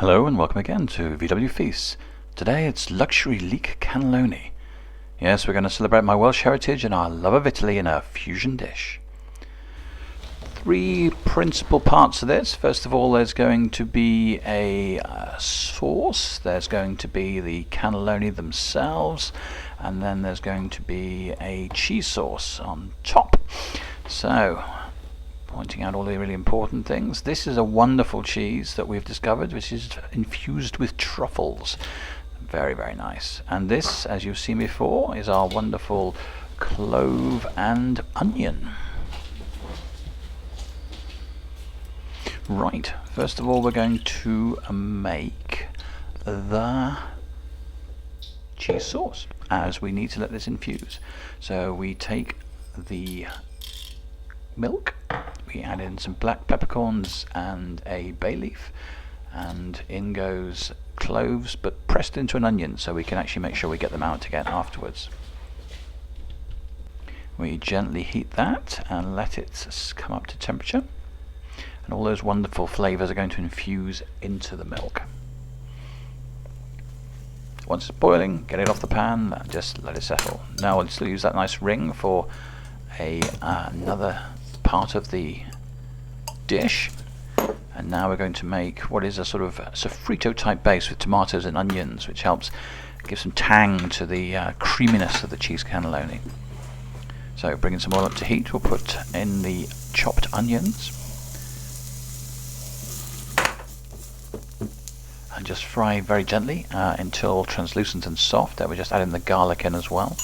Hello and welcome again to VW Feasts. Today it's luxury Leek Cannelloni. Yes, we're going to celebrate my Welsh heritage and our love of Italy in a fusion dish. Three principal parts of this. First of all, there's going to be a sauce, there's going to be the cannelloni themselves, and then there's going to be a cheese sauce on top. So, pointing out all the really important things. This is a wonderful cheese that we've discovered, which is infused with truffles. Very, very nice. And this, as you've seen before, is our wonderful clove and onion. Right, first of all we're going to make the cheese sauce, as we need to let this infuse. So we take the milk, we add in some black peppercorns and a bay leaf, and in goes cloves, but pressed into an onion so we can actually make sure we get them out again afterwards. We gently heat that and let it come up to temperature, and all those wonderful flavors are going to infuse into the milk. Once it's boiling, get it off the pan and just let it settle. Now I'll still use that nice ring for another part of the dish, and now we're going to make what is a sort of sofrito type base with tomatoes and onions, which helps give some tang to the creaminess of the cheese cannelloni. So bringing some oil up to heat, we'll put in the chopped onions and just fry very gently until translucent and soft. Then we're just adding the garlic in as well.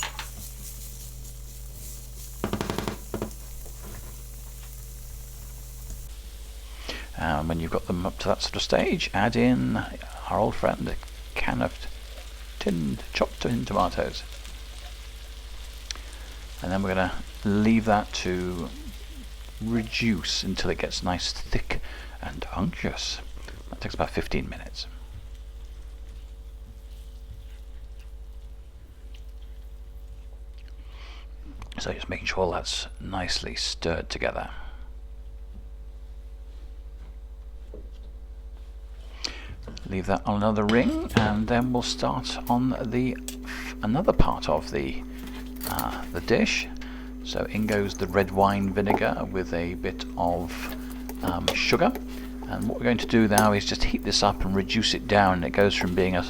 And when you've got them up to that sort of stage, add in our old friend, a can of chopped tomatoes. And then we're going to leave that to reduce until it gets nice, thick and unctuous. That takes about 15 minutes. So just making sure that's nicely stirred together. Leave that on another ring, and then we'll start on another part of the dish. So in goes the red wine vinegar with a bit of sugar, and what we're going to do now is just heat this up and reduce it down. It goes from being a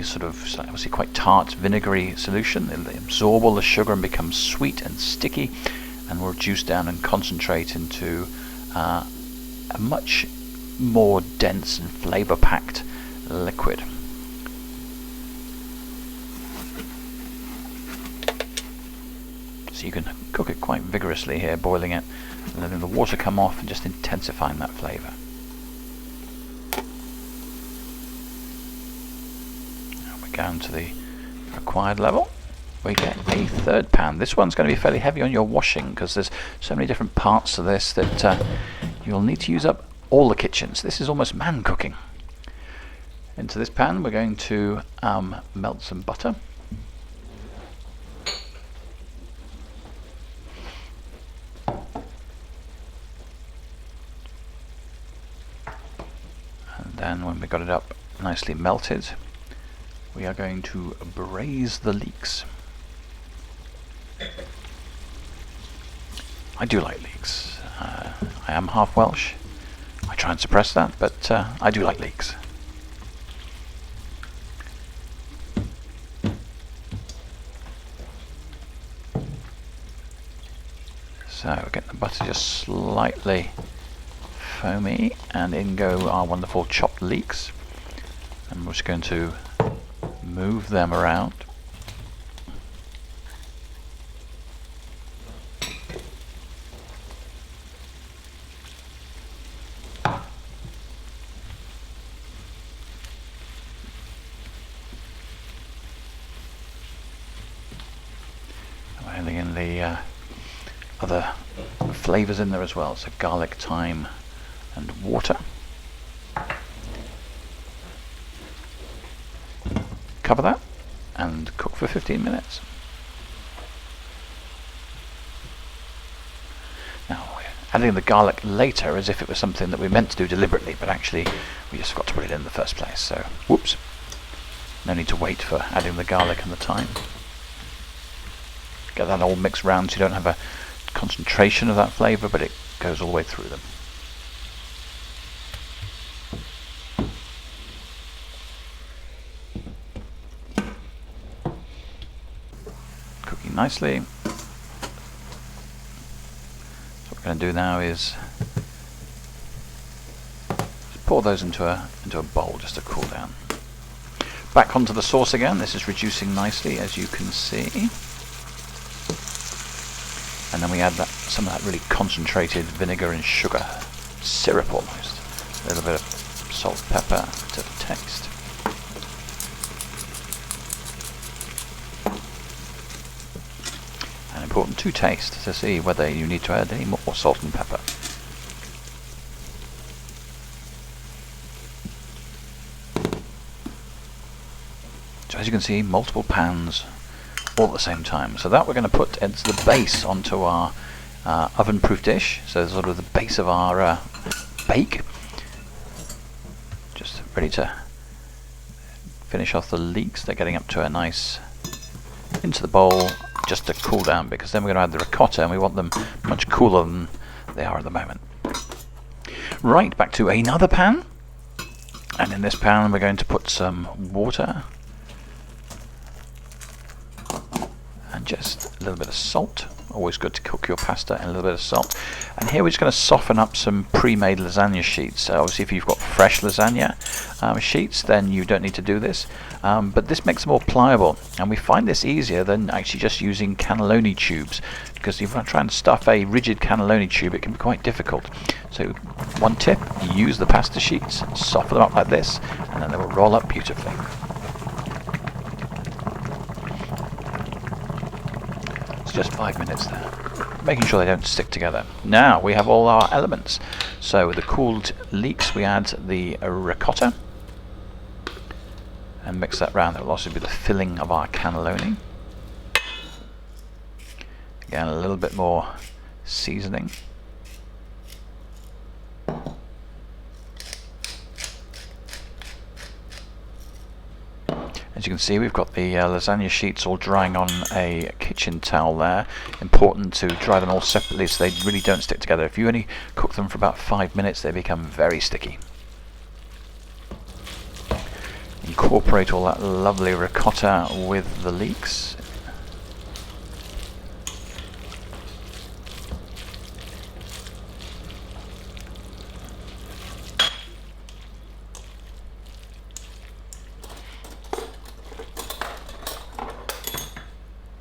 sort of obviously quite tart vinegary solution. It'll absorb all the sugar and become sweet and sticky, and will reduce down and concentrate into a much more dense and flavor packed liquid. So you can cook it quite vigorously here, boiling it and letting the water come off and just intensifying that flavor. Now we're down to the required level. We get a third pan. This one's going to be fairly heavy on your washing because there's so many different parts to this that you'll need to use up all the kitchens. This is almost man cooking. Into this pan we're going to melt some butter. And then when we got it up nicely melted, we are going to braise the leeks. I do like leeks. I am half Welsh. I try and suppress that, but I do like leeks. So get the butter just slightly foamy, and in go our wonderful chopped leeks. And we're just going to move them around. Adding in the other flavors in there as well, so garlic, thyme and water. Cover that and cook for 15 minutes. Now, adding the garlic later as if it was something that we meant to do deliberately, but actually We just forgot to put it in the first place, so whoops. No need to wait for adding the garlic and the thyme. Get that all mixed round so you don't have a concentration of that flavour, but it goes all the way through them. Cooking nicely. So what we're going to do now is just pour those into a bowl just to cool down. Back onto the sauce again. This is reducing nicely, as you can see. And then we add some of that really concentrated vinegar and sugar, syrup almost. A little bit of salt, pepper to taste. And important to taste to see whether you need to add any more salt and pepper. So as you can see, multiple pans all at the same time. So that we're going to put as the base onto our oven-proof dish. So sort of the base of our bake. Just ready to finish off the leeks. They're getting up to a nice into the bowl just to cool down, because then we're going to add the ricotta and we want them much cooler than they are at the moment. Right, back to another pan. And in this pan we're going to put some water. And just a little bit of salt. Always good to cook your pasta in a little bit of salt. And here we're just going to soften up some pre-made lasagna sheets. So obviously if you've got fresh lasagna sheets, then you don't need to do this. But this makes them more pliable. And we find this easier than actually just using cannelloni tubes. Because if you try and stuff a rigid cannelloni tube, it can be quite difficult. So one tip, you use the pasta sheets, soften them up like this, and then they will roll up beautifully. Just 5 minutes there, making sure they don't stick together. Now we have all our elements. So with the cooled leeks, we add the ricotta and mix that round. That will also be the filling of our cannelloni. Again, a little bit more seasoning. As you can see, we've got the lasagna sheets all drying on a kitchen towel there. Important to dry them all separately so they really don't stick together. If you only cook them for about 5 minutes, they become very sticky. Incorporate all that lovely ricotta with the leeks.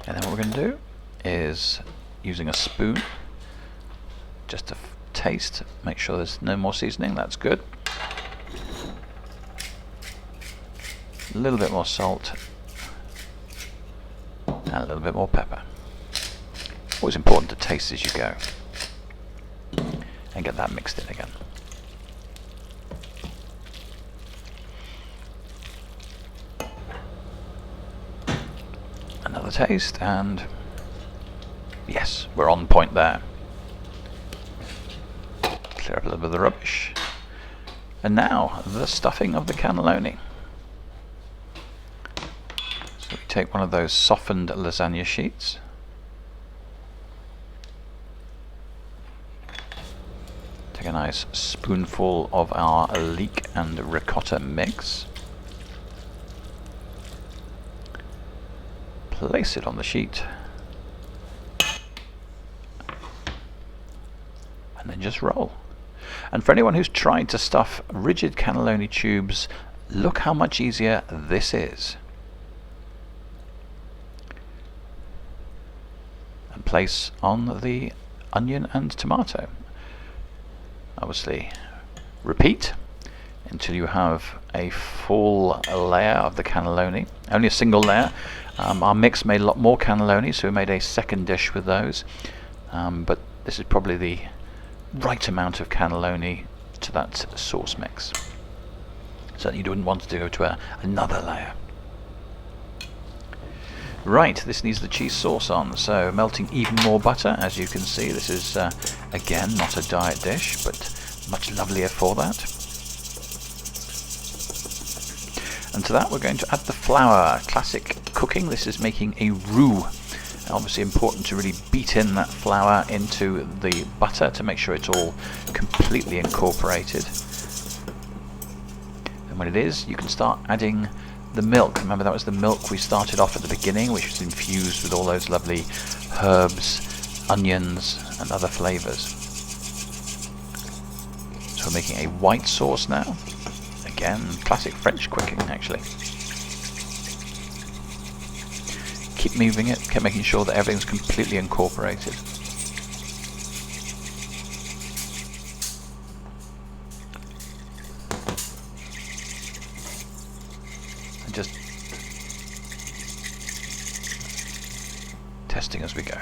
And then what we're going to do is, using a spoon, just to taste, make sure there's no more seasoning, that's good. A little bit more salt, and a little bit more pepper. Always important to taste as you go, and get that mixed in again. Another taste, and yes, we're on point there. Clear up a little bit of the rubbish. And now, the stuffing of the cannelloni. So we take one of those softened lasagna sheets. Take a nice spoonful of our leek and ricotta mix. Place it on the sheet, and then just roll. And for anyone who's tried to stuff rigid cannelloni tubes, look how much easier this is. And place on the onion and tomato. Obviously, repeat until you have a full layer of the cannelloni. Only a single layer. Our mix made a lot more cannelloni, so we made a second dish with those. But this is probably the right amount of cannelloni to that sauce mix. Certainly you wouldn't want to go to another layer. Right, this needs the cheese sauce on, so melting even more butter. As you can see, this is again not a diet dish, but much lovelier for that. And to that we're going to add the flour. Classic cooking, this is making a roux. Obviously important to really beat in that flour into the butter to make sure it's all completely incorporated. And when it is, you can start adding the milk. Remember, that was the milk we started off at the beginning, which was infused with all those lovely herbs, onions and other flavours. So we're making a white sauce now. Again, classic French cooking actually. Keep moving it, keep making sure that everything's completely incorporated. And just testing as we go.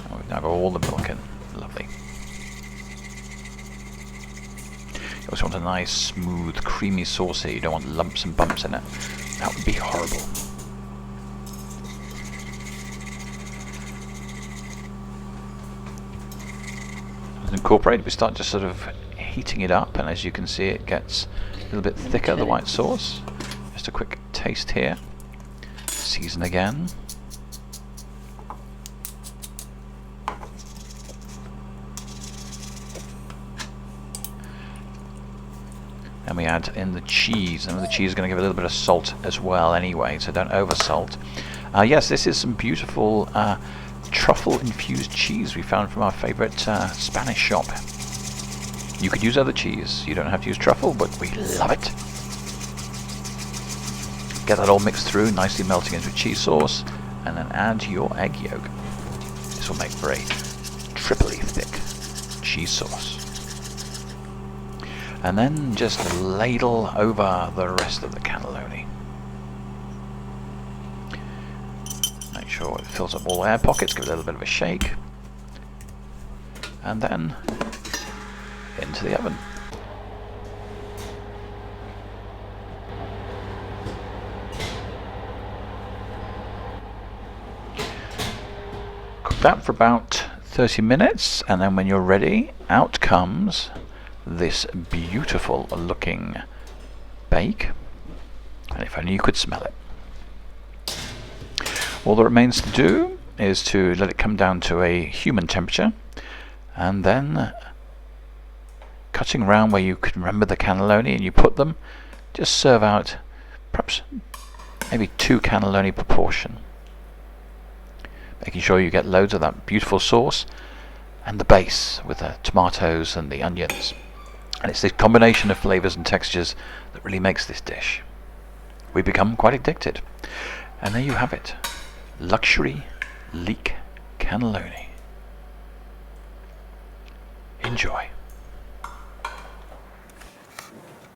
Oh, we've now got all the milk in. Lovely. You also want a nice, smooth, creamy sauce here. You don't want lumps and bumps in it. That would be horrible. As incorporated, we start just sort of heating it up, and as you can see, it gets a little bit thicker, the white sauce. Just a quick taste here. Season again. And we add in the cheese, and the cheese is going to give a little bit of salt as well anyway, so don't over salt. Yes, this is some beautiful truffle infused cheese we found from our favourite Spanish shop. You could use other cheese, you don't have to use truffle, but we love it. Get that all mixed through, nicely melting into cheese sauce, and then add your egg yolk. This will make for a triply thick cheese sauce. And then just ladle over the rest of the cannelloni. Make sure it fills up all the air pockets, give it a little bit of a shake. And then into the oven. Cook that for about 30 minutes, and then when you're ready, out comes this beautiful looking bake, and if only you could smell it. All that remains to do is to let it come down to a human temperature, and then cutting around where you can remember the cannelloni and you put them, just serve out perhaps maybe 2 cannelloni per portion, making sure you get loads of that beautiful sauce and the base with the tomatoes and the onions. And it's this combination of flavours and textures that really makes this dish. We become quite addicted. And there you have it. Luxury Leek Cannelloni. Enjoy.